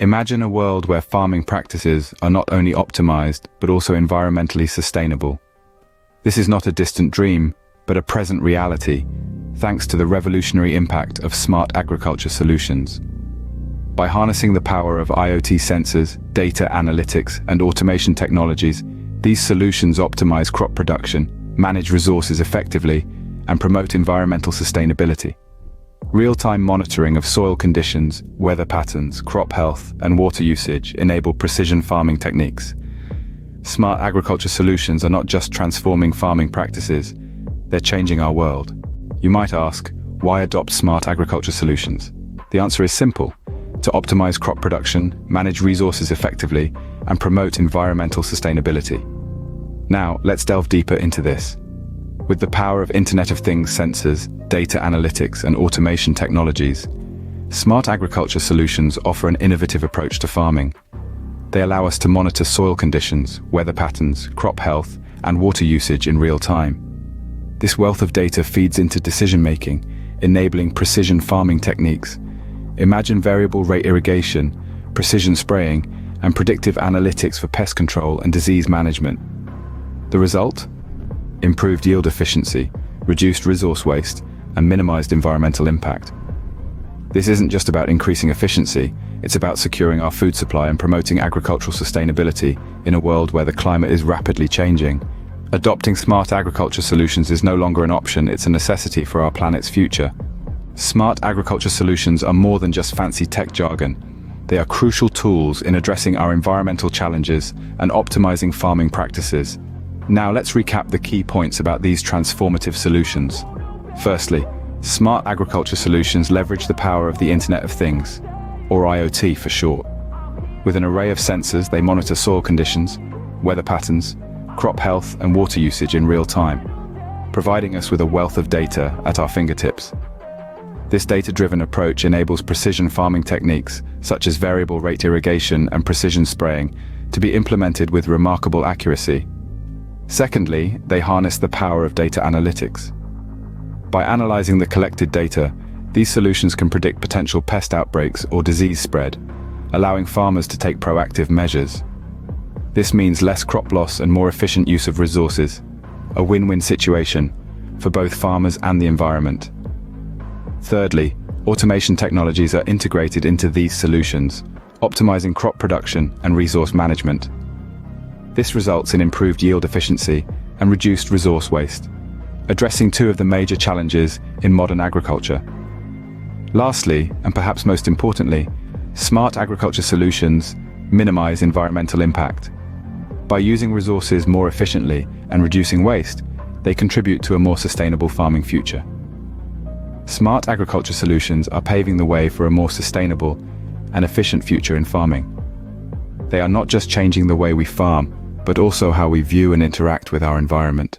Imagine a world where farming practices are not only optimized, but also environmentally sustainable. This is not a distant dream, but a present reality, thanks to the revolutionary impact of smart agriculture solutions. By harnessing the power of IoT sensors, data analytics, and automation technologies, these solutions optimize crop production, manage resources effectively, and promote environmental sustainability. Real-time monitoring of soil conditions, weather patterns, crop health, and water usage enable precision farming techniques. Smart agriculture solutions are not just transforming farming practices, they're changing our world. You might ask, why adopt smart agriculture solutions? The answer is simple: to optimize crop production, manage resources effectively, and promote environmental sustainability. Now, let's delve deeper into this. With the power of Internet of Things sensors, data analytics, and automation technologies, smart agriculture solutions offer an innovative approach to farming. They allow us to monitor soil conditions, weather patterns, crop health, and water usage in real time. This wealth of data feeds into decision-making, enabling precision farming techniques. Imagine variable rate irrigation, precision spraying, and predictive analytics for pest control and disease management. The result? Improved yield efficiency, reduced resource waste, and minimized environmental impact. This isn't just about increasing efficiency, it's about securing our food supply and promoting agricultural sustainability in a world where the climate is rapidly changing. Adopting smart agriculture solutions is no longer an option, it's a necessity for our planet's future. Smart agriculture solutions are more than just fancy tech jargon. They are crucial tools in addressing our environmental challenges and optimizing farming practices. Now let's recap the key points about these transformative solutions. Firstly, smart agriculture solutions leverage the power of the Internet of Things, or IoT for short. With an array of sensors, they monitor soil conditions, weather patterns, crop health, and water usage in real time, providing us with a wealth of data at our fingertips. This data-driven approach enables precision farming techniques, such as variable rate irrigation and precision spraying, to be implemented with remarkable accuracy. Secondly, they harness the power of data analytics. By analyzing the collected data, these solutions can predict potential pest outbreaks or disease spread, allowing farmers to take proactive measures. This means less crop loss and more efficient use of resources, a win-win situation for both farmers and the environment. Thirdly, automation technologies are integrated into these solutions, optimizing crop production and resource management. This results in improved yield efficiency and reduced resource waste, addressing two of the major challenges in modern agriculture. Lastly, and perhaps most importantly, smart agriculture solutions minimize environmental impact. By using resources more efficiently and reducing waste, they contribute to a more sustainable farming future. Smart agriculture solutions are paving the way for a more sustainable and efficient future in farming. They are not just changing the way we farm, but also how we view and interact with our environment.